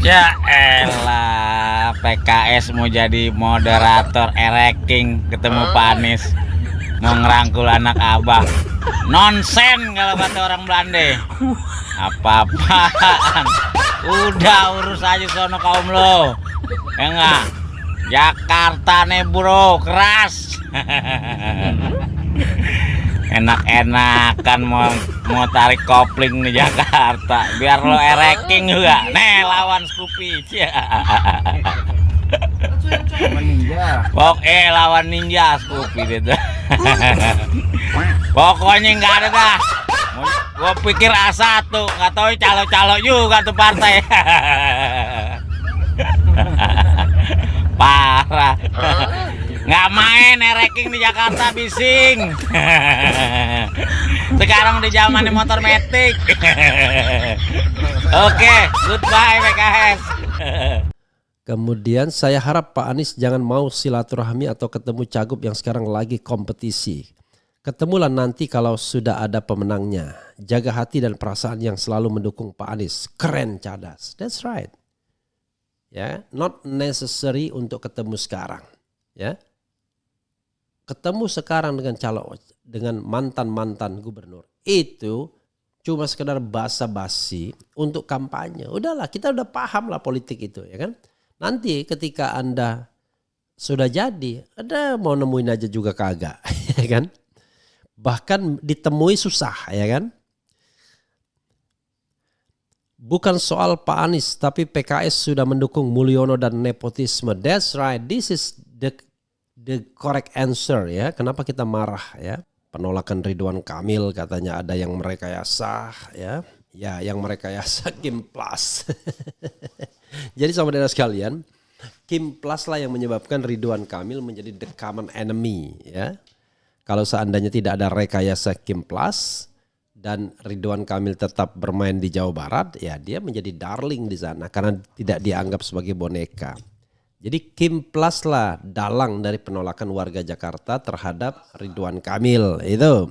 Ya elah, PKS mau jadi moderator ereking ketemu Pak Anies, mau ngerangkul anak abah. Nonsen kalau kata orang Belanda. Apa-apaan? Udah urus aja sono kaum lo. Ya enggak? Jakarta nih bro, keras. Enak-enakan mau tarik kopling di Jakarta biar lo ereking juga. Nih lawan Scoopy. Lawan ninja Scoopy gitu. Pokoknya nggak ada dah. Gua pikir A1, nggak tahu calo-calo juga tuh partai. Parah. Nggak main ereking di Jakarta bising. Sekarang di zamannya motor metik. Oke, goodbye PKS. Kemudian saya harap Pak Anies jangan mau silaturahmi atau ketemu cagup yang sekarang lagi kompetisi. Ketemulah nanti kalau sudah ada pemenangnya. Jaga hati dan perasaan yang selalu mendukung Pak Anies. Keren, cadas. That's right. Ya, not necessary untuk ketemu sekarang. Ya. Ketemu sekarang dengan mantan-mantan gubernur. Itu cuma sekedar basa-basi untuk kampanye. Udahlah, kita udah paham lah politik itu, ya kan? Nanti ketika Anda sudah jadi, ada mau nemuin aja juga kagak, ya kan? Bahkan ditemui susah, ya kan? Bukan soal Pak Anies, tapi PKS sudah mendukung Mulyono dan nepotisme. That's right, this is the correct answer ya. Kenapa kita marah ya? Penolakan Ridwan Kamil katanya ada yang merekayasa ya. Ya, yang merekayasa Kim Plus. Jadi saudara sekalian, Kim Plus lah yang menyebabkan Ridwan Kamil menjadi the common enemy ya. Kalau seandainya tidak ada rekayasa Kim Plus dan Ridwan Kamil tetap bermain di Jawa Barat, ya dia menjadi darling di sana karena tidak dianggap sebagai boneka. Jadi Kim Plus lah dalang dari penolakan warga Jakarta terhadap Ridwan Kamil itu.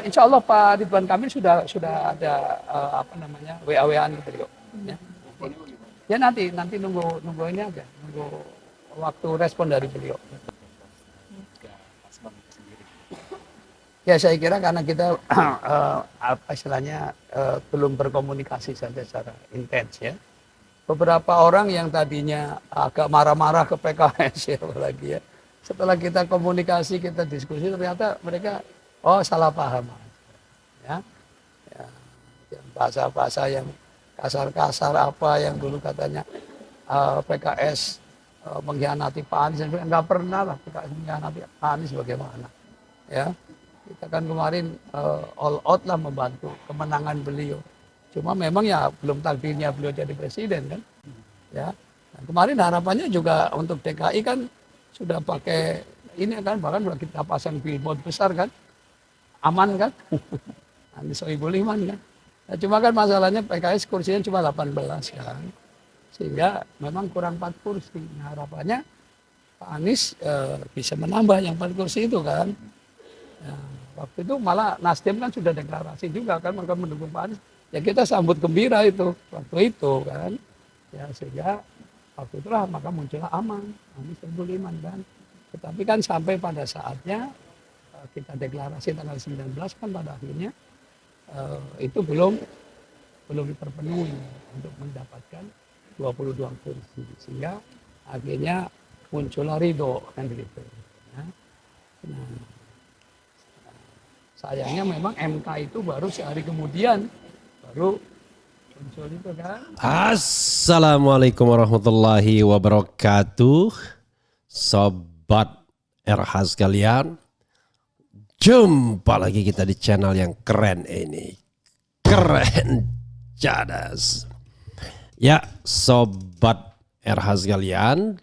Insya Allah Pak Ridwan Kamil sudah ada WA-WAan ke beliau. Ya nanti nunggu ini aja, nunggu waktu respon dari beliau. Ya saya kira karena kita belum berkomunikasi saja secara intens ya. Beberapa orang yang tadinya agak marah-marah ke PKS ya apalagi ya. Setelah kita komunikasi, kita diskusi ternyata mereka salah paham. Ya. Bahasa-bahasa yang kasar-kasar apa yang dulu katanya PKS mengkhianati Pak Anies, enggak pernah lah PKS mengkhianati Pak Anies bagaimana. Ya. Kita kan kemarin all out lah membantu kemenangan beliau. Cuma memang ya belum takdirnya beliau jadi presiden kan. Ya. Dan kemarin harapannya juga untuk DKI kan sudah pakai ini kan, bahkan kita pasang billboard besar kan. Aman kan? Anies Sohibul Iman kan. Nah, cuma kan masalahnya PKS kursinya cuma 18 kan. Sehingga memang kurang 4 kursi. Nah, harapannya Pak Anies bisa menambah yang 4 kursi itu kan. Ya, waktu itu malah Nasdem kan sudah deklarasi juga kan mereka mendukung Pak Anies. Ya kita sambut gembira itu waktu itu kan. Ya sehingga waktu itulah maka muncullah aman Anies Sohibul Iman kan. Tetapi kan sampai pada saatnya kita deklarasi tanggal 19 kan pada akhirnya itu belum terpenuhi untuk mendapatkan 22 kursi sehingga akhirnya muncullah ridho kan begitu. Ya. Nah, sayangnya memang MK itu baru sehari kemudian baru muncul itu kan. Assalamualaikum warahmatullahi wabarakatuh. Sobat RH sekalian, jumpa lagi kita di channel yang keren ini. Keren cadas. Ya, Sobat RH sekalian,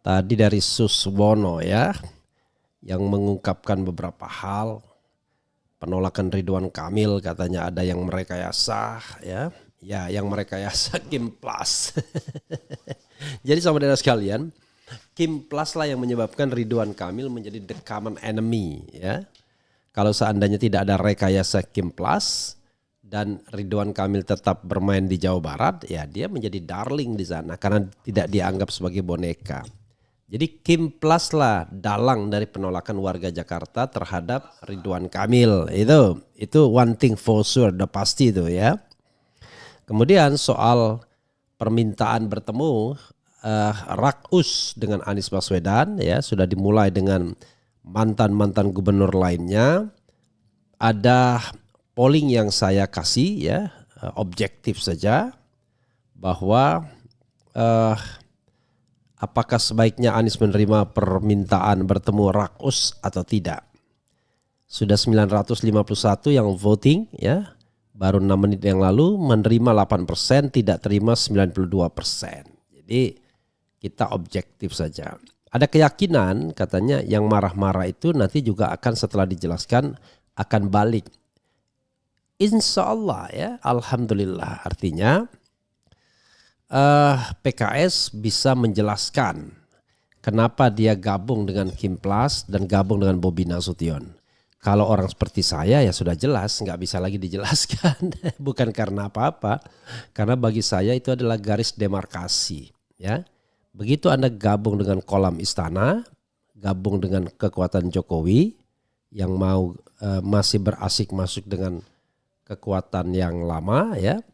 tadi dari Suswono ya, yang mengungkapkan beberapa hal. Penolakan Ridwan Kamil, katanya ada yang merekayasa ya. Ya, yang merekayasa Kim Plus. Jadi sahabat saudara sekalian, Kim Plus lah yang menyebabkan Ridwan Kamil menjadi the common enemy ya. Kalau seandainya tidak ada rekayasa Kim Plus dan Ridwan Kamil tetap bermain di Jawa Barat, ya dia menjadi darling di sana karena tidak dianggap sebagai boneka. Jadi Kim Plus lah dalang dari penolakan warga Jakarta terhadap Ridwan Kamil. Itu one thing for sure, udah pasti itu ya. Kemudian soal permintaan bertemu Rakus dengan Anies Baswedan ya, sudah dimulai dengan mantan-mantan gubernur lainnya. Ada polling yang saya kasih ya, objektif saja, bahwa apakah sebaiknya Anies menerima permintaan bertemu Rakus atau tidak. Sudah 951 yang voting ya. Baru 6 menit yang lalu menerima 8%, tidak terima 92%. Jadi kita objektif saja. Ada keyakinan katanya yang marah-marah itu nanti juga akan setelah dijelaskan akan balik. Insya Allah ya, alhamdulillah. Artinya PKS bisa menjelaskan kenapa dia gabung dengan Kim Plus dan gabung dengan Bobi Nasution. Kalau orang seperti saya ya sudah jelas, nggak bisa lagi dijelaskan. Bukan karena apa-apa, karena bagi saya itu adalah garis demarkasi. Ya, begitu Anda gabung dengan kolam istana, gabung dengan kekuatan Jokowi yang mau masih berasik masuk dengan kekuatan yang lama, ya,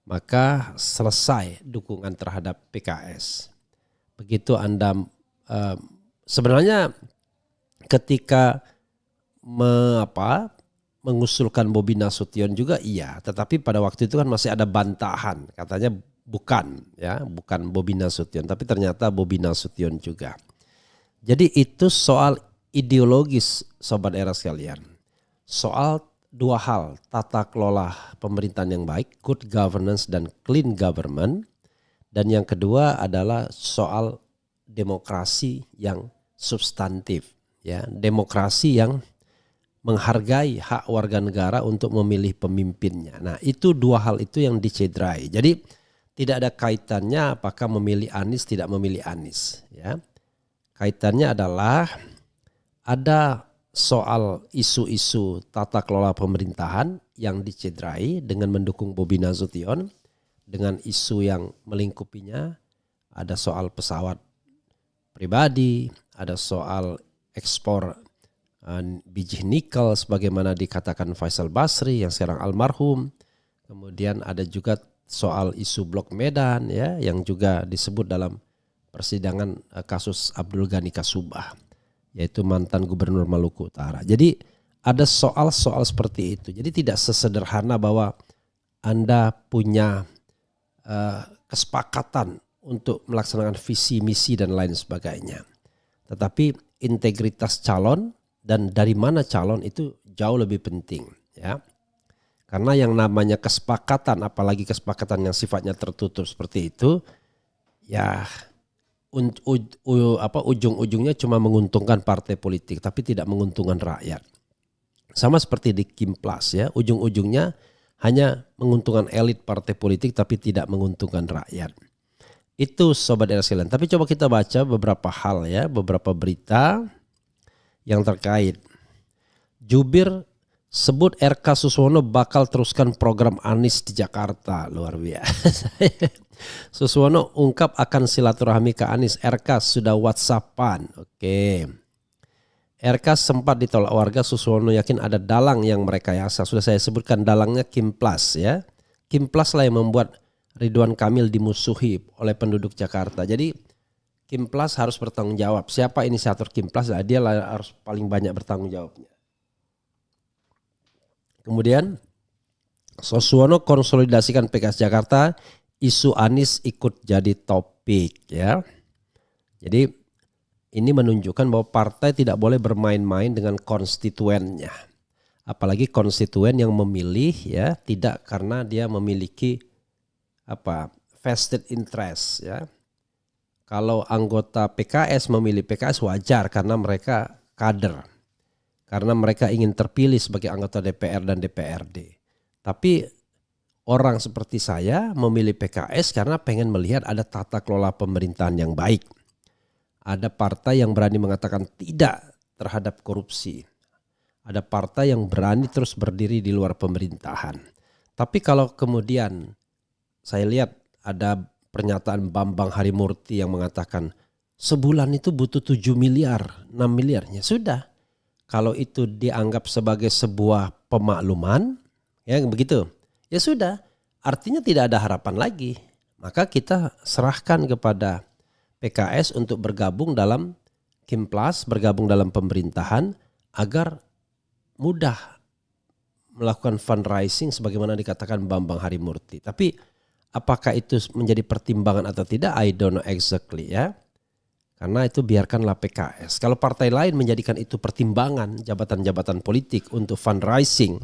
maka selesai dukungan terhadap PKS. Begitu Anda sebenarnya ketika mengusulkan Bobi Nasution juga iya, tetapi pada waktu itu kan masih ada bantahan, katanya bukan Bobi Nasution, tapi ternyata Bobi Nasution juga. Jadi itu soal ideologis sobat era sekalian, soal dua hal, tata kelola pemerintahan yang baik, good governance dan clean government, dan yang kedua adalah soal demokrasi yang substantif, ya, demokrasi yang menghargai hak warga negara untuk memilih pemimpinnya. Nah, itu dua hal itu yang dicederai. Jadi tidak ada kaitannya apakah memilih Anies tidak memilih Anies, ya. Kaitannya adalah ada soal isu-isu tata kelola pemerintahan yang dicederai dengan mendukung Bobi Nasution, dengan isu yang melingkupinya. Ada soal pesawat pribadi, ada soal ekspor biji nikel sebagaimana dikatakan Faisal Basri yang sekarang almarhum. Kemudian ada juga soal isu Blok Medan ya, yang juga disebut dalam persidangan kasus Abdul Ghani Kasubah, yaitu mantan gubernur Maluku Utara. Jadi ada soal-soal seperti itu. Jadi tidak sesederhana bahwa Anda punya kesepakatan untuk melaksanakan visi misi dan lain sebagainya. Tetapi integritas calon dan dari mana calon itu jauh lebih penting, ya. Karena yang namanya kesepakatan, apalagi kesepakatan yang sifatnya tertutup seperti itu, ya ujung-ujungnya cuma menguntungkan partai politik tapi tidak menguntungkan rakyat. Sama seperti di Kim Plus ya, ujung-ujungnya hanya menguntungkan elit partai politik tapi tidak menguntungkan rakyat. Itu sobat era sekalian. Tapi coba kita baca beberapa hal ya, beberapa berita yang terkait. Jubir sebut RK Suswono bakal teruskan program Anies di Jakarta. Luar biasa. Suswono ungkap akan silaturahmi ke Anies. RK sudah WhatsAppan. Oke. RK sempat ditolak warga. Suswono yakin ada dalang yang merekayasa. Sudah saya sebutkan dalangnya Kim Plus ya. Kim Plus lah yang membuat Ridwan Kamil dimusuhi oleh penduduk Jakarta. Jadi Kim Plus harus bertanggung jawab. Siapa inisiator Kim Plus? Nah, dia lah harus paling banyak bertanggung jawabnya. Kemudian Suswono konsolidasikan PKS Jakarta, isu Anies ikut jadi topik ya. Jadi ini menunjukkan bahwa partai tidak boleh bermain-main dengan konstituennya. Apalagi konstituen yang memilih ya tidak karena dia memiliki vested interest ya. Kalau anggota PKS memilih PKS wajar karena mereka kader. Karena mereka ingin terpilih sebagai anggota DPR dan DPRD. Tapi orang seperti saya memilih PKS karena pengen melihat ada tata kelola pemerintahan yang baik. Ada partai yang berani mengatakan tidak terhadap korupsi. Ada partai yang berani terus berdiri di luar pemerintahan. Tapi kalau kemudian saya lihat ada pernyataan Bambang Harimurti yang mengatakan sebulan itu butuh 7 miliar, 6 miliar. Ya sudah, kalau itu dianggap sebagai sebuah pemakluman, ya begitu. Ya sudah, artinya tidak ada harapan lagi. Maka kita serahkan kepada PKS untuk bergabung dalam Kimplas, bergabung dalam pemerintahan agar mudah melakukan fundraising sebagaimana dikatakan Bambang Harimurti. Tapi apakah itu menjadi pertimbangan atau tidak, I don't know exactly ya. Karena itu biarkanlah PKS. Kalau partai lain menjadikan itu pertimbangan jabatan-jabatan politik untuk fundraising,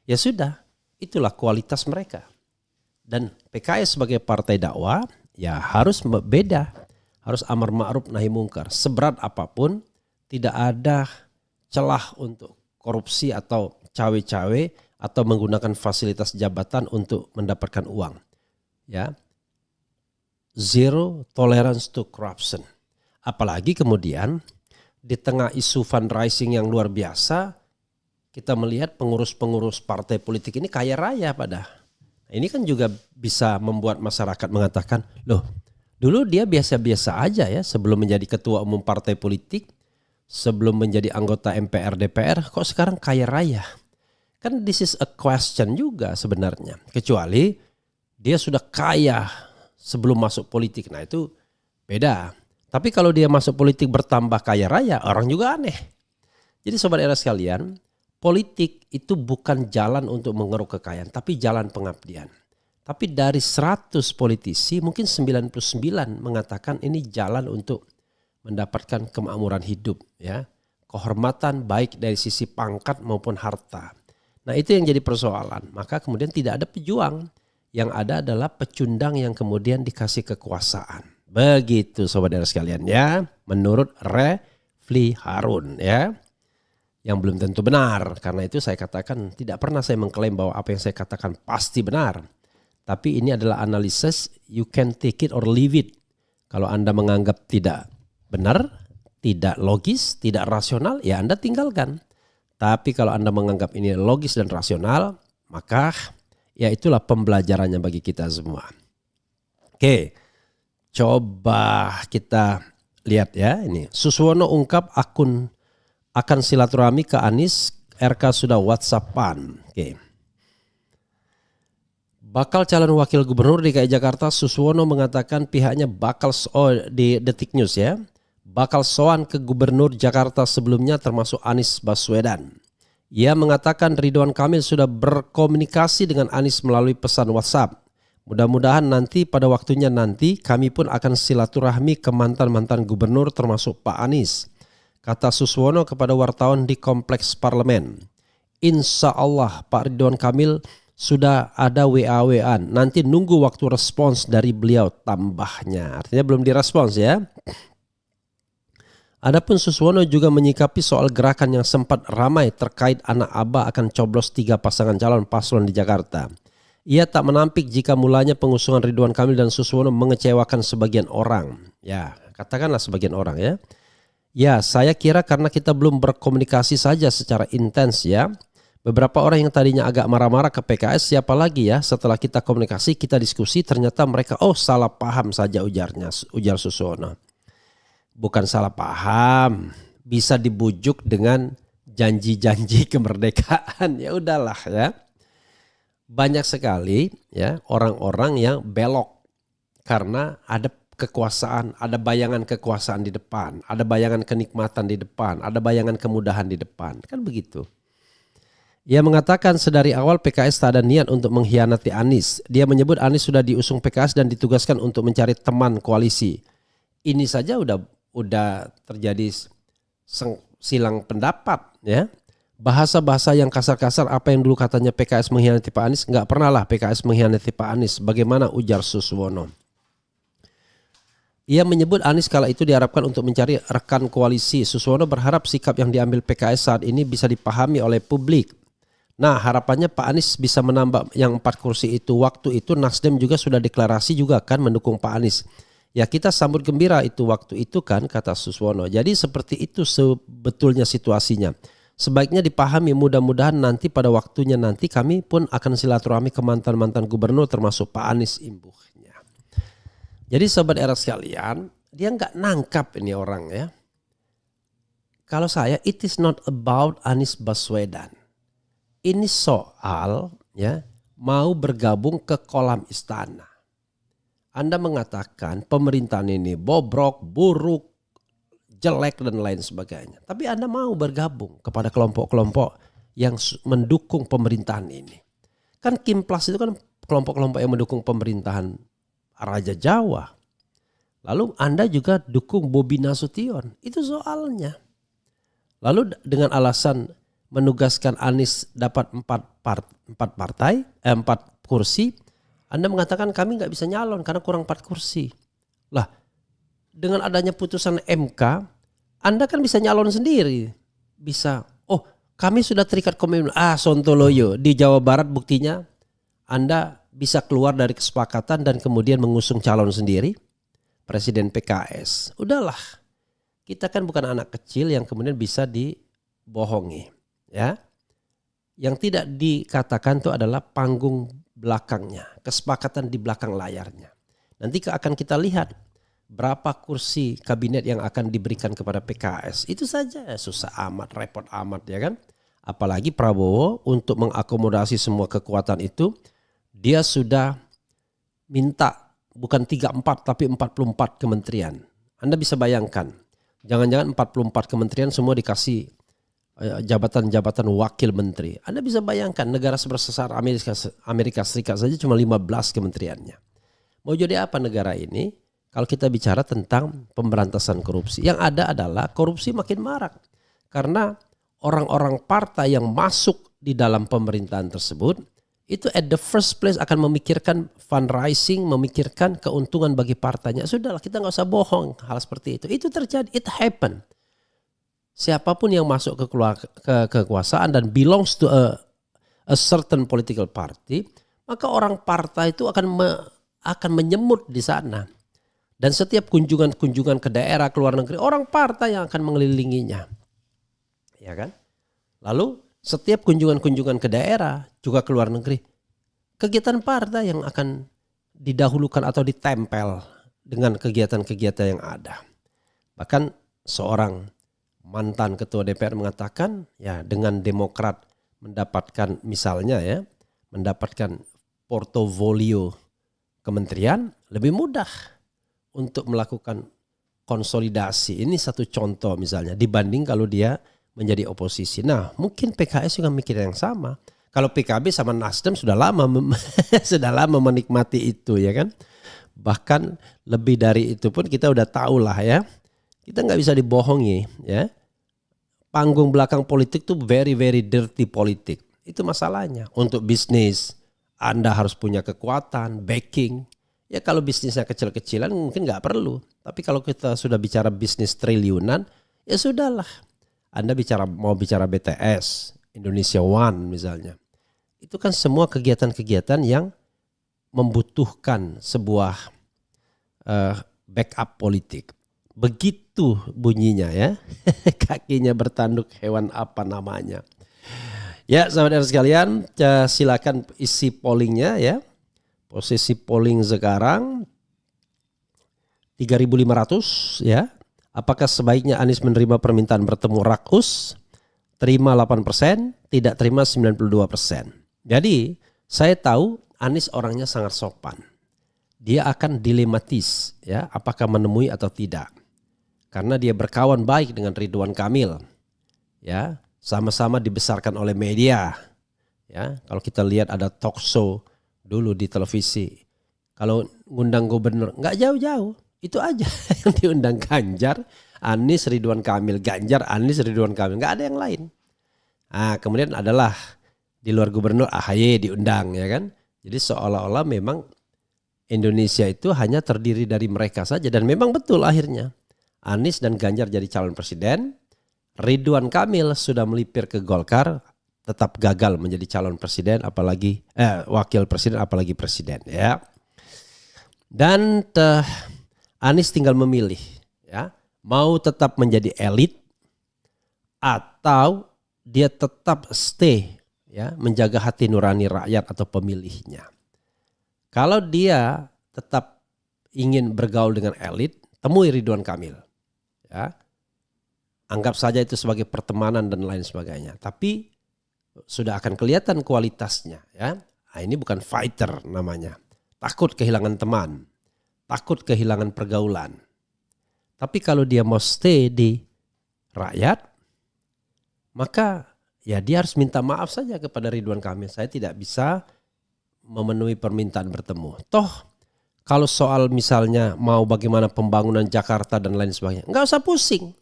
ya sudah, itulah kualitas mereka. Dan PKS sebagai partai dakwah ya harus beda. Harus amar ma'ruf nahi mungkar. Seberat apapun tidak ada celah untuk korupsi atau cawe-cawe atau menggunakan fasilitas jabatan untuk mendapatkan uang. Ya, zero tolerance to corruption. Apalagi kemudian di tengah isu fundraising yang luar biasa, kita melihat pengurus-pengurus partai politik ini kaya raya pada. Ini kan juga bisa membuat masyarakat mengatakan, loh dulu dia biasa-biasa aja ya sebelum menjadi ketua umum partai politik, sebelum menjadi anggota MPR DPR, kok sekarang kaya raya? Kan this is a question juga sebenarnya. Kecuali dia sudah kaya sebelum masuk politik. Nah itu beda. Tapi kalau dia masuk politik bertambah kaya raya, orang juga aneh. Jadi sobat era sekalian, politik itu bukan jalan untuk mengeruk kekayaan, tapi jalan pengabdian. Tapi dari 100 politisi mungkin 99 mengatakan ini jalan untuk mendapatkan kemakmuran hidup, ya, kehormatan baik dari sisi pangkat maupun harta. Nah itu yang jadi persoalan. Maka kemudian tidak ada pejuang. Yang ada adalah pecundang yang kemudian dikasih kekuasaan. Begitu sobat era sekalian ya. Menurut Refli Harun ya. Yang belum tentu benar. Karena itu saya katakan tidak pernah saya mengklaim bahwa apa yang saya katakan pasti benar. Tapi ini adalah analisis, you can take it or leave it. Kalau Anda menganggap tidak benar, tidak logis, tidak rasional, ya Anda tinggalkan. Tapi kalau Anda menganggap ini logis dan rasional, maka ya itulah pembelajarannya bagi kita semua. Oke, coba kita lihat ya ini. Suswono ungkap akan silaturahmi ke Anies, RK sudah WhatsAppan. Oke. Bakal calon wakil gubernur DKI Jakarta Suswono mengatakan pihaknya bakal di Detik News ya. Bakal soan ke gubernur Jakarta sebelumnya termasuk Anies Baswedan. Ia mengatakan Ridwan Kamil sudah berkomunikasi dengan Anies melalui pesan WhatsApp. Mudah-mudahan nanti pada waktunya nanti kami pun akan silaturahmi ke mantan-mantan gubernur termasuk Pak Anies. Kata Suswono kepada wartawan di Kompleks Parlemen. Insya Allah Pak Ridwan Kamil sudah ada WA-WA. Nanti nunggu waktu respons dari beliau tambahnya. Artinya belum direspons ya. Adapun Suswono juga menyikapi soal gerakan yang sempat ramai terkait anak Abah akan coblos 3 pasangan calon paslon di Jakarta. Ia tak menampik jika mulanya pengusungan Ridwan Kamil dan Suswono mengecewakan sebagian orang. Ya, katakanlah sebagian orang ya. Ya, saya kira karena kita belum berkomunikasi saja secara intens ya. Beberapa orang yang tadinya agak marah-marah ke PKS, siapa lagi ya, setelah kita komunikasi, kita diskusi, ternyata mereka salah paham saja ujar Suswono. Bukan salah paham, bisa dibujuk dengan janji-janji kemerdekaan. Ya udahlah ya. Banyak sekali ya orang-orang yang belok karena ada kekuasaan, ada bayangan kekuasaan di depan, ada bayangan kenikmatan di depan, ada bayangan kemudahan di depan. Kan begitu. Ia mengatakan sedari awal PKS tak ada niat untuk mengkhianati Anies. Dia menyebut Anies sudah diusung PKS dan ditugaskan untuk mencari teman koalisi. Ini saja udah udah terjadi silang pendapat ya. Bahasa-bahasa yang kasar-kasar, apa yang dulu katanya PKS mengkhianati Pak Anies, nggak pernah lah PKS mengkhianati Pak Anies. Bagaimana ujar Suswono? Ia menyebut Anies kala itu diharapkan untuk mencari rekan koalisi. Suswono berharap sikap yang diambil PKS saat ini bisa dipahami oleh publik. Nah, harapannya Pak Anies bisa menambah yang 4 kursi itu. Waktu itu Nasdem juga sudah deklarasi juga kan mendukung Pak Anies. Ya kita sambut gembira itu waktu itu kan, kata Suswono. Jadi seperti itu sebetulnya situasinya. Sebaiknya dipahami, mudah-mudahan nanti pada waktunya nanti kami pun akan silaturahmi ke mantan-mantan gubernur termasuk Pak Anies, imbuhnya. Jadi sobat era sekalian, dia nggak nangkap ini orang ya. Kalau saya, it is not about Anies Baswedan. Ini soal ya mau bergabung ke kolam istana. Anda mengatakan pemerintahan ini bobrok, buruk, jelek dan lain sebagainya. Tapi Anda mau bergabung kepada kelompok-kelompok yang mendukung pemerintahan ini. Kan Kimplas itu kan kelompok-kelompok yang mendukung pemerintahan Raja Jawa. Lalu Anda juga dukung Bobi Nasution. Itu soalnya. Lalu dengan alasan menugaskan Anies dapat 4 kursi, Anda mengatakan kami nggak bisa nyalon karena kurang 4 kursi. Lah, dengan adanya putusan MK, Anda kan bisa nyalon sendiri. Bisa, kami sudah terikat komitmen. Sontoloyo di Jawa Barat buktinya Anda bisa keluar dari kesepakatan dan kemudian mengusung calon sendiri, Presiden PKS. Udahlah, kita kan bukan anak kecil yang kemudian bisa dibohongi. Ya, yang tidak dikatakan itu adalah panggung belakangnya, kesepakatan di belakang layarnya. Nanti akan kita lihat berapa kursi kabinet yang akan diberikan kepada PKS. Itu saja, susah amat, repot amat ya kan. Apalagi Prabowo untuk mengakomodasi semua kekuatan itu, dia sudah minta bukan 34 tapi 44 kementerian. Anda bisa bayangkan, jangan-jangan 44 kementerian semua dikasih jabatan-jabatan wakil menteri. Anda bisa bayangkan negara sebesar Amerika Serikat saja cuma 15 kementeriannya. Mau jadi apa negara ini kalau kita bicara tentang pemberantasan korupsi? Yang ada adalah korupsi makin marak. Karena orang-orang partai yang masuk di dalam pemerintahan tersebut itu at the first place akan memikirkan fundraising, memikirkan keuntungan bagi partainya. Sudahlah, kita nggak usah bohong hal seperti itu. Itu terjadi, it happen. Siapapun yang masuk ke kekuasaan dan belongs to a certain political party, maka orang partai itu akan menyemut di sana. Dan setiap kunjungan ke daerah, ke luar negeri, orang partai yang akan mengelilinginya. Ya kan? Lalu setiap kunjungan ke daerah, juga ke luar negeri, kegiatan partai yang akan didahulukan atau ditempel dengan kegiatan-kegiatan yang ada. Bahkan seorang mantan ketua DPR mengatakan ya dengan Demokrat mendapatkan misalnya ya mendapatkan portofolio kementerian lebih mudah untuk melakukan konsolidasi. Ini satu contoh misalnya dibanding kalau dia menjadi oposisi. Nah, mungkin PKS juga mikir yang sama. Kalau PKB sama Nasdem sudah lama menikmati itu ya kan. Bahkan lebih dari itu pun kita udah tahu lah ya. Kita nggak bisa dibohongi ya. Panggung belakang politik tuh very dirty politik. Itu masalahnya. Untuk bisnis Anda harus punya kekuatan, backing. Ya kalau bisnisnya kecil-kecilan mungkin nggak perlu. Tapi kalau kita sudah bicara bisnis triliunan, ya sudahlah. Anda mau bicara BTS, Indonesia One misalnya. Itu kan semua kegiatan-kegiatan yang membutuhkan sebuah backup politik. Begitu bunyinya ya. Kakinya bertanduk hewan apa namanya. Ya sahabat sekalian, silakan isi pollingnya ya. Posisi polling sekarang 3.500 ya. Apakah sebaiknya Anies menerima permintaan bertemu Rakus? Terima 8%, tidak terima 92%. Jadi saya tahu Anies orangnya sangat sopan. Dia akan dilematis ya, apakah menemui atau tidak. Karena dia berkawan baik dengan Ridwan Kamil. Ya, sama-sama dibesarkan oleh media. Ya, kalau kita lihat ada talk show dulu di televisi. Kalau ngundang gubernur, nggak jauh-jauh. Itu aja yang diundang Ganjar, Anies, Ridwan Kamil, Ganjar, Anies, Ridwan Kamil, nggak ada yang lain. Nah, kemudian adalah di luar gubernur AHY diundang ya kan. Jadi seolah-olah memang Indonesia itu hanya terdiri dari mereka saja dan memang betul akhirnya. Anies dan Ganjar jadi calon presiden, Ridwan Kamil sudah melipir ke Golkar, tetap gagal menjadi calon presiden apalagi wakil presiden apalagi presiden ya. Dan Anies tinggal memilih ya, mau tetap menjadi elit atau dia tetap stay ya, menjaga hati nurani rakyat atau pemilihnya. Kalau dia tetap ingin bergaul dengan elit, temui Ridwan Kamil. Ya. Anggap saja itu sebagai pertemanan dan lain sebagainya. Tapi sudah akan kelihatan kualitasnya. Ya. Nah, ini bukan fighter namanya. Takut kehilangan teman. Takut kehilangan pergaulan. Tapi kalau dia mau stay di rakyat, maka ya dia harus minta maaf saja kepada Ridwan Kamil. Saya tidak bisa memenuhi permintaan bertemu. Toh kalau soal misalnya mau bagaimana pembangunan Jakarta dan lain sebagainya, nggak usah pusing.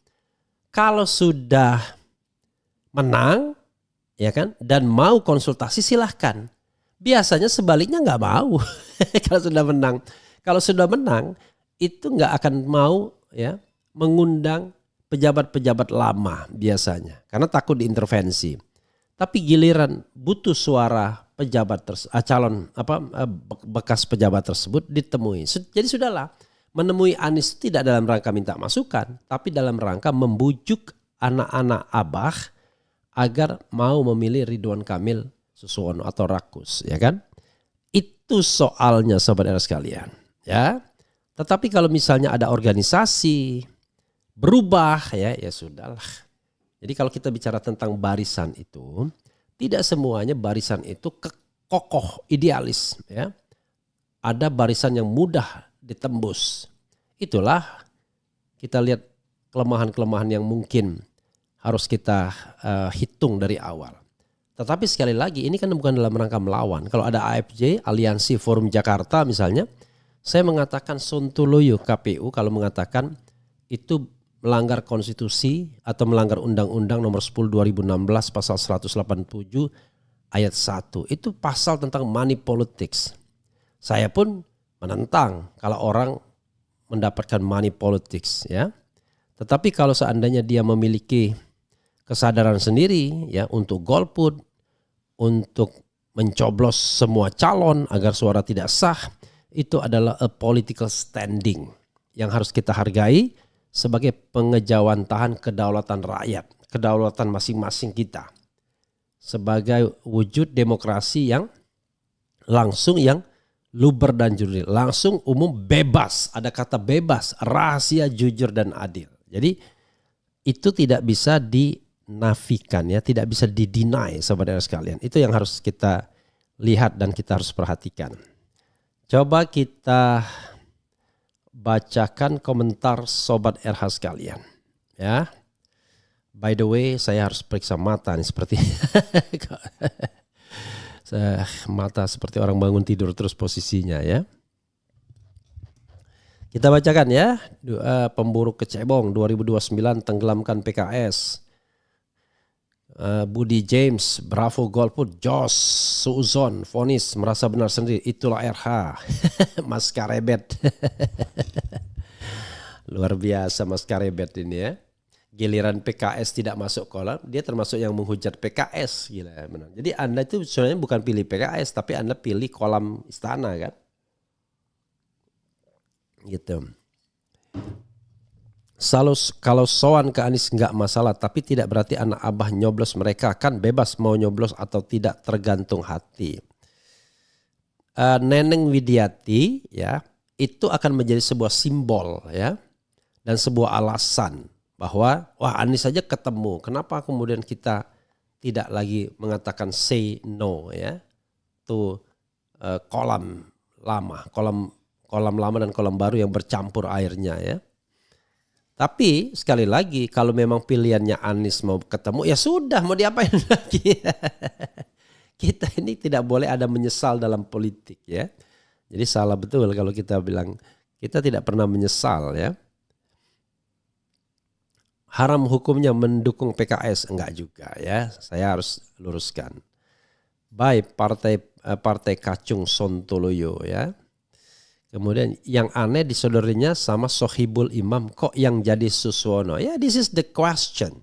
Kalau sudah menang, ya kan, dan mau konsultasi silahkan. Biasanya sebaliknya nggak mau. Kalau sudah menang itu nggak akan mau ya mengundang pejabat-pejabat lama biasanya, karena takut diintervensi. Tapi giliran butuh suara pejabat bekas pejabat tersebut ditemui. Jadi sudahlah, menemui Anies tidak dalam rangka minta masukan, tapi dalam rangka membujuk anak-anak Abah agar mau memilih Ridwan Kamil Suswono atau Rakus, ya kan? Itu soalnya sobat era sekalian, ya. Tetapi kalau misalnya ada organisasi berubah ya sudahlah. Jadi kalau kita bicara tentang barisan itu, tidak semuanya barisan itu kokoh idealis ya. Ada barisan yang mudah ditembus. Itulah kita lihat kelemahan-kelemahan yang mungkin harus kita hitung dari awal. Tetapi sekali lagi ini kan bukan dalam rangka melawan. Kalau ada AFJ, Aliansi Forum Jakarta misalnya, saya mengatakan sontoloyo KPU kalau mengatakan itu melanggar konstitusi atau melanggar undang-undang nomor 10 2016 pasal 187 ayat 1. Itu pasal tentang money politics. Saya pun menentang kalau orang mendapatkan money politics ya. Tetapi kalau seandainya dia memiliki kesadaran sendiri ya untuk golput, untuk mencoblos semua calon agar suara tidak sah, itu adalah a political standing yang harus kita hargai sebagai pengejawantahan kedaulatan rakyat, kedaulatan masing-masing kita. Sebagai wujud demokrasi yang langsung, yang luber dan jurdil, langsung, umum, bebas. Ada kata bebas, rahasia, jujur dan adil. Jadi itu tidak bisa dinafikan ya, tidak bisa dideny saudara sekalian. Itu yang harus kita lihat dan kita harus perhatikan. Coba kita bacakan komentar sobat RH sekalian ya. By the way, saya harus periksa mata nih seperti mata seperti orang bangun tidur terus posisinya ya. Kita bacakan ya. Pemburu kecebong 2029 tenggelamkan PKS. Budi James, bravo golput, Jos, Suuzon, vonis merasa benar sendiri, itulah RH. Mas Karebet. Luar biasa Mas Karebet ini ya. Giliran PKS tidak masuk kolam, dia termasuk yang menghujat PKS. Gila, benar. Jadi Anda itu sebenarnya bukan pilih PKS, tapi Anda pilih kolam istana kan. Gitu. Kalau soan ke Anies nggak masalah, tapi tidak berarti anak Abah nyoblos, mereka kan bebas mau nyoblos atau tidak tergantung hati. Neneng Widiati ya, itu akan menjadi sebuah simbol ya, dan sebuah alasan bahwa wah Anies saja ketemu, kenapa kemudian kita tidak lagi mengatakan say no ya, to kolam lama, kolam lama dan kolam baru yang bercampur airnya ya. Tapi sekali lagi kalau memang pilihannya Anies mau ketemu ya sudah, mau diapain lagi. Kita ini tidak boleh ada menyesal dalam politik ya. Jadi salah betul kalau kita bilang Kita tidak pernah menyesal ya. Haram hukumnya mendukung PKS, enggak juga ya. Saya harus luruskan. Baik partai Kacung Sontoloyo ya. Kemudian yang aneh disodorinya sama Sohibul Imam, kok yang jadi Suswono? Ya, this is the question.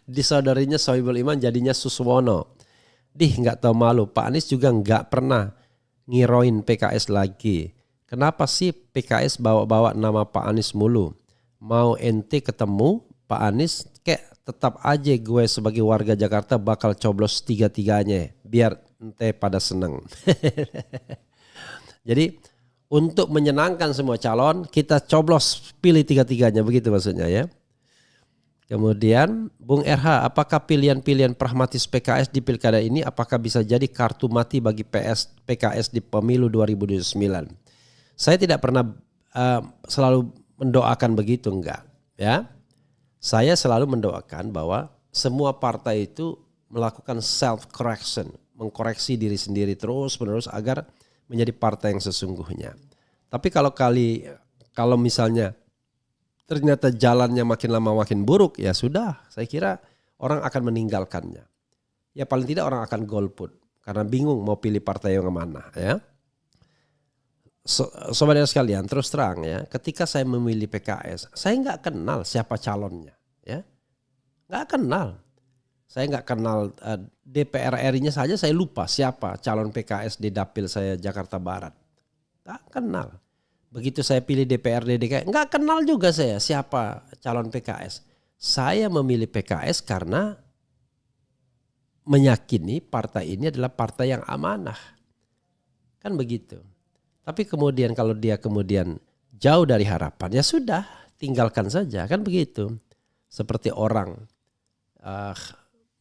Disodorinya Sohibul Imam jadinya Suswono. Nggak tahu malu. Pak Anies juga nggak pernah ngiroin PKS lagi. Kenapa sih PKS bawa-bawa nama Pak Anies mulu? Mau ente ketemu Pak Anies, kayak tetap aja gue sebagai warga Jakarta bakal coblos tiga-tiganya biar ente pada seneng. Jadi untuk menyenangkan semua calon kita coblos pilih tiga-tiganya, begitu maksudnya ya. Kemudian Bung RH, apakah pilihan-pilihan pragmatis PKS di pilkada ini apakah bisa jadi kartu mati bagi PKS di pemilu 2029? Saya tidak pernah selalu mendoakan begitu, enggak ya. Saya selalu mendoakan bahwa semua partai itu melakukan self correction, mengkoreksi diri sendiri terus menerus agar menjadi partai yang sesungguhnya. Tapi kalau misalnya ternyata jalannya makin lama makin buruk, ya sudah, saya kira orang akan meninggalkannya. Ya paling tidak orang akan golput karena bingung mau pilih partai yang mana ya. Sobat sekalian, terus terang ya, ketika saya memilih PKS, saya nggak kenal siapa calonnya, ya, nggak kenal. Saya nggak kenal DPR RI-nya saja, saya lupa siapa calon PKS di dapil saya Jakarta Barat, nggak kenal. Begitu saya pilih DPRD DKI, nggak kenal juga saya siapa calon PKS. Saya memilih PKS karena meyakini partai ini adalah partai yang amanah, kan begitu. Tapi kemudian kalau dia kemudian jauh dari harapan, ya sudah, tinggalkan saja, kan begitu. Seperti orang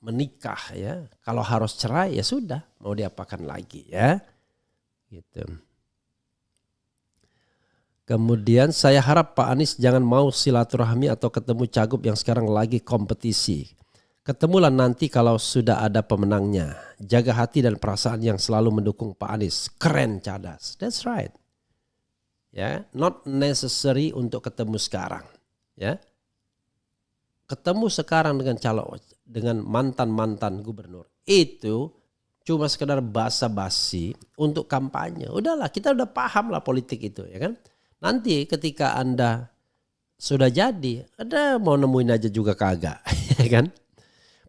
menikah ya, kalau harus cerai ya sudah, mau diapakan lagi ya, gitu. Kemudian saya harap Pak Anies jangan mau silaturahmi atau ketemu cagup yang sekarang lagi kompetisi. Ketemulah nanti kalau sudah ada pemenangnya. Jaga hati dan perasaan yang selalu mendukung Pak Anies. Keren, cadas. That's right. Ya, not necessary untuk ketemu sekarang. Ya, ketemu sekarang dengan mantan gubernur itu cuma sekedar basa-basi untuk kampanye. Udahlah, kita udah paham lah politik itu, ya kan. Nanti ketika Anda sudah jadi, ada mau nemuin aja juga kagak, ya kan.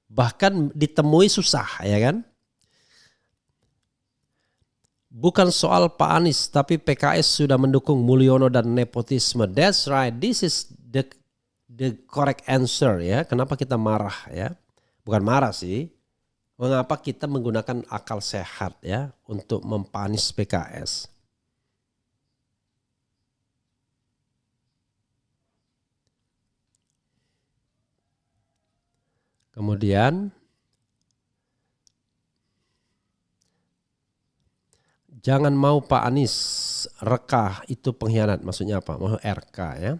Bahkan ditemui susah, ya kan. Bukan soal Pak Anies, tapi PKS sudah mendukung Mulyono dan nepotisme. That's right, this is the correct answer ya. Kenapa kita marah ya? Bukan marah sih. Mengapa kita menggunakan akal sehat ya untuk mempanis PKS? Kemudian jangan mau Pak Anies rekah itu pengkhianat. Maksudnya apa? Mau RK ya.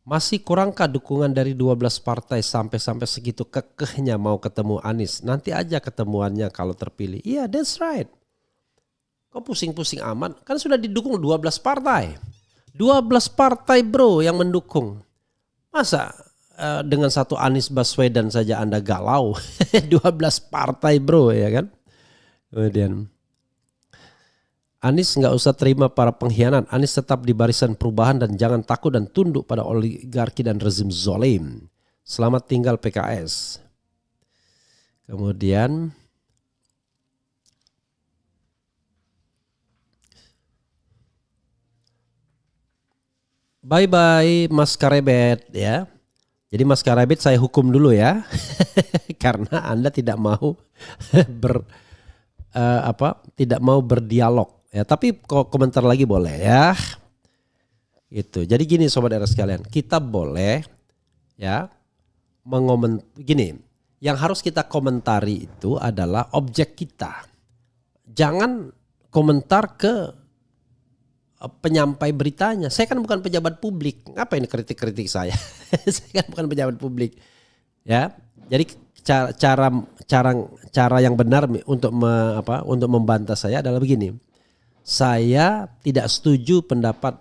Masih kurangkah dukungan dari 12 partai sampai segitu kekehnya mau ketemu Anies? Nanti aja ketemuannya kalau terpilih. Iya, that's right. Kok pusing-pusing amat? Kan sudah didukung 12 partai. 12 partai bro yang mendukung. Masa dengan satu Anies Baswedan saja Anda galau? 12 partai bro, ya kan? Kemudian Anies nggak usah terima para pengkhianat. Anies tetap di barisan perubahan dan jangan takut dan tunduk pada oligarki dan rezim zolim. Selamat tinggal PKS. Kemudian bye-bye Mas Karebet ya. Jadi Mas Karebet saya hukum dulu ya. Karena Anda tidak mau tidak mau berdialog. Ya, tapi komentar lagi boleh ya. Itu. Jadi gini sobat era sekalian, kita boleh ya gini, yang harus kita komentari itu adalah objek kita. Jangan komentar ke penyampai beritanya. Saya kan bukan pejabat publik. Ngapain kritik-kritik saya? Saya kan bukan pejabat publik. Ya. Jadi cara yang benar untuk membantah saya adalah begini. saya tidak setuju pendapat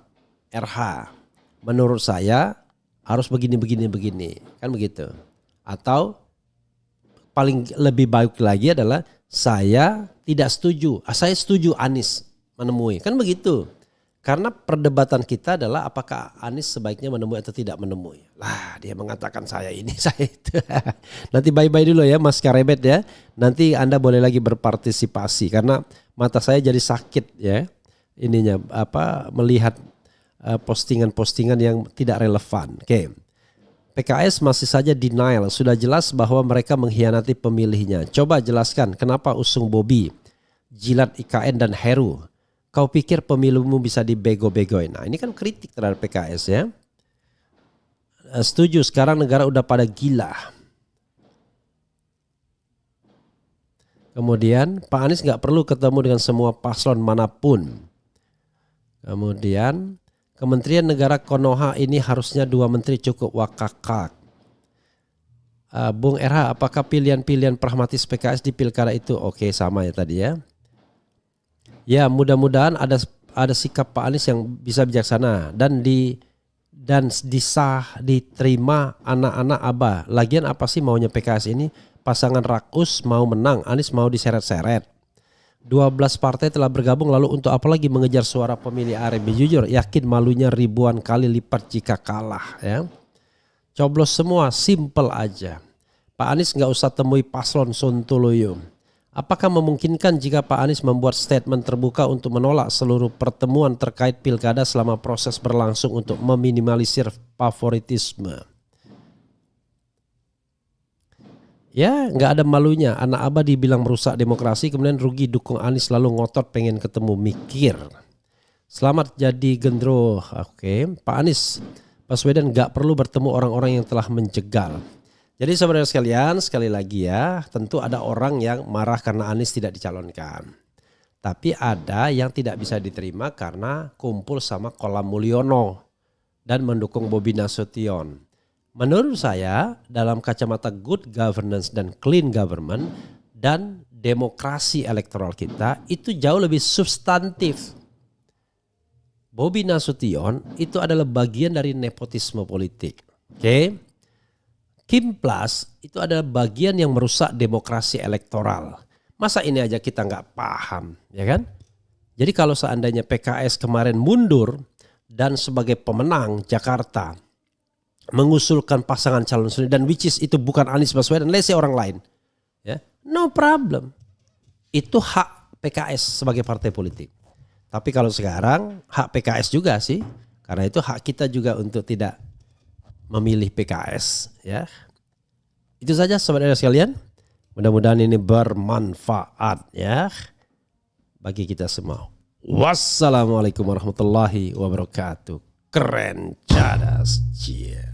RH. Menurut saya harus begini. Kan begitu. Atau paling lebih baik lagi adalah saya tidak setuju. Saya setuju Anies menemui. Kan begitu. Karena perdebatan kita adalah apakah Anies sebaiknya menemui atau tidak menemui. Lah dia mengatakan saya ini, saya itu. Nanti bye-bye dulu ya Mas Karebet ya. Nanti Anda boleh lagi berpartisipasi karena mata saya jadi sakit ya. Ininya melihat postingan-postingan yang tidak relevan. Oke. PKS masih saja denial. Sudah jelas bahwa mereka mengkhianati pemilihnya. Coba jelaskan kenapa usung Bobi, jilat IKN dan Heru. Kau pikir pemilumu bisa dibego-begoin. Nah ini kan kritik terhadap PKS ya. Setuju sekarang negara udah pada gila. Kemudian Pak Anies gak perlu ketemu dengan semua paslon manapun. Kemudian Kementerian Negara Konoha ini harusnya 2 menteri cukup wakakak. Bung RH, apakah pilihan-pilihan pragmatis PKS di pilkada itu oke sama ya tadi ya? Ya mudah-mudahan ada sikap Pak Anies yang bisa bijaksana dan diterima anak-anak Abah. Lagian apa sih maunya PKS ini? Pasangan rakus mau menang, Anies mau diseret-seret. 12 partai telah bergabung lalu untuk apa lagi mengejar suara pemilih RMB? Jujur yakin malunya ribuan kali lipat jika kalah ya. Coblos semua, simple aja. Pak Anies nggak usah temui paslon Sontoloyo. Apakah memungkinkan jika Pak Anies membuat statement terbuka untuk menolak seluruh pertemuan terkait pilkada selama proses berlangsung untuk meminimalisir favoritisme? Ya nggak ada malunya, anak Abah dibilang merusak demokrasi kemudian rugi dukung Anies lalu ngotot pengen ketemu mikir. Selamat jadi gendro. Oke, Pak Anies Baswedan nggak perlu bertemu orang-orang yang telah menjegal. Jadi saudara sekalian, sekali lagi ya, tentu ada orang yang marah karena Anies tidak dicalonkan. Tapi ada yang tidak bisa diterima karena kumpul sama Kolam Mulyono dan mendukung Bobi Nasution. Menurut saya dalam kacamata good governance dan clean government dan demokrasi elektoral kita itu jauh lebih substantif. Bobi Nasution itu adalah bagian dari nepotisme politik. Oke. Kim Plus itu adalah bagian yang merusak demokrasi elektoral. Masa ini aja kita nggak paham, ya kan? Jadi kalau seandainya PKS kemarin mundur dan sebagai pemenang Jakarta mengusulkan pasangan calon sendiri dan which is itu bukan Anies Baswedan, let's say orang lain, ya, no problem. Itu hak PKS sebagai partai politik. Tapi kalau sekarang hak PKS juga sih, karena itu hak kita juga untuk tidak memilih PKS ya. Itu saja saudara sekalian. Mudah-mudahan ini bermanfaat ya bagi kita semua. Wassalamualaikum warahmatullahi wabarakatuh. Keren cadas. Cie.